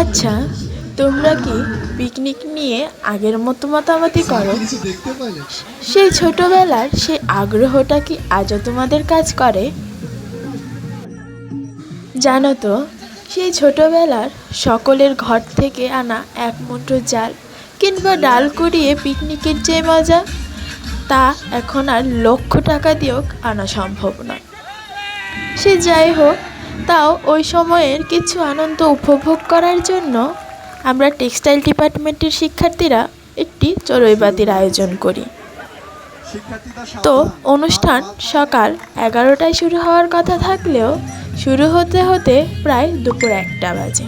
আচ্ছা, তোমরা কি পিকনিক নিয়ে আগের মতো মাতামাতি করো? সেই ছোটবেলার সেই আগ্রহটা কি আজও তোমাদের কাজ করে? জানো তো, সেই ছোটবেলার সকলের ঘর থেকে আনা এক মুঠো চাল কিংবা ডাল কুড়িয়ে পিকনিকের যে মজা, তা এখন আর লক্ষ টাকা দিয়েও আনা সম্ভব নয়। সে যাই হোক, তাও ওই সময়ের কিছু আনন্দ উপভোগ করার জন্য আমরা টেক্সটাইল ডিপার্টমেন্টের শিক্ষার্থীরা একটি চড়ুইভাতির আয়োজন করি। তো অনুষ্ঠান সকাল 11টায় শুরু হওয়ার কথা থাকলেও শুরু হতে হতে প্রায় দুপুর 1টা বাজে।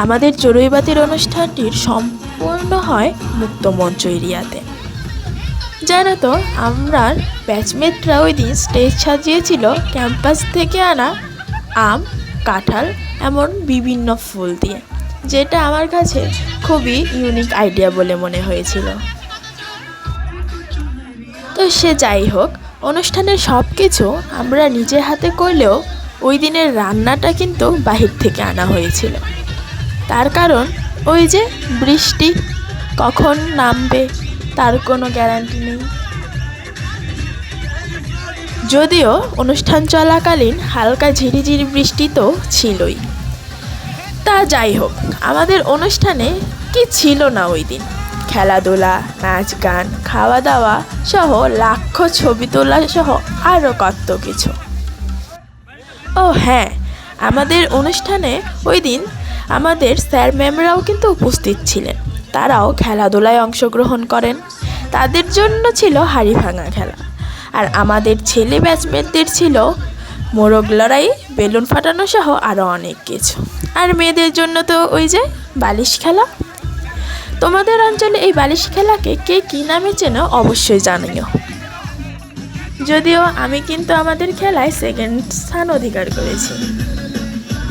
আমাদের চড়ুইভাতির অনুষ্ঠানটির সম্পূর্ণ হয় মুক্তমঞ্চ এরিয়াতে। জানো তো, আমরা ব্যাচমেটরা ওই দিন স্টেজ সাজিয়েছিল ক্যাম্পাস থেকে আনা আম, কাঁঠাল এমন বিভিন্ন ফুল দিয়ে, যেটা আমার কাছে খুবই ইউনিক আইডিয়া বলে মনে হয়েছিল। তো সে যাই হোক, অনুষ্ঠানের সব কিছু আমরা নিজে হাতে করলেও ওই দিনের রান্নাটা কিন্তু বাহির থেকে আনা হয়েছিল। তার কারণ ওই যে বৃষ্টি কখন নামবে তার কোনো গ্যারান্টি নেই। যদিও অনুষ্ঠান চলাকালীন হালকা ঝিরিঝিরি বৃষ্টি তো ছিলই। তা যাই হোক, আমাদের অনুষ্ঠানে কি ছিল না ওই দিন? খেলাধুলা, নাচ গান, খাওয়া দাওয়া সহ লাখো ছবি তোলা সহ আরও কত কিছু। ও হ্যাঁ, আমাদের অনুষ্ঠানে ওই দিন আমাদের স্যার ম্যামরাও কিন্তু উপস্থিত ছিলেন। তারাও খেলাধুলায় অংশগ্রহণ করেন। তাদের জন্য ছিল হাড়ি ভাঙা খেলা, আর আমাদের ছেলে ব্যাচমেটদের ছিল মোরগ লড়াই, বেলুন ফাটানো সহ আরও অনেক কিছু। আর মেয়েদের জন্য তো ওই যে বালিশ খেলা। তোমাদের অঞ্চলে এই বালিশ খেলাকে কে কী নামে চেনো অবশ্যই জানিও। যদিও আমি কিন্তু আমাদের খেলায় 2nd স্থান অধিকার করেছি।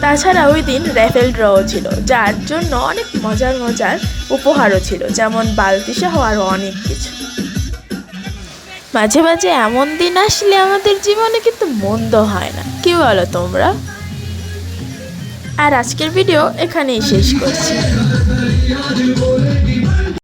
তাছাড়া ওই দিন র্যাফেল ড্রও ছিল, যার জন্য অনেক মজার উপহারও ছিল, যেমন বালতি সহ আরও অনেক কিছু। মাঝে মাঝে এমন দিন আসলে আমাদের জীবনে কিন্তু মন্দ হয় না, কি বলো তোমরা? আর আজকের ভিডিও এখানেই শেষ করছি।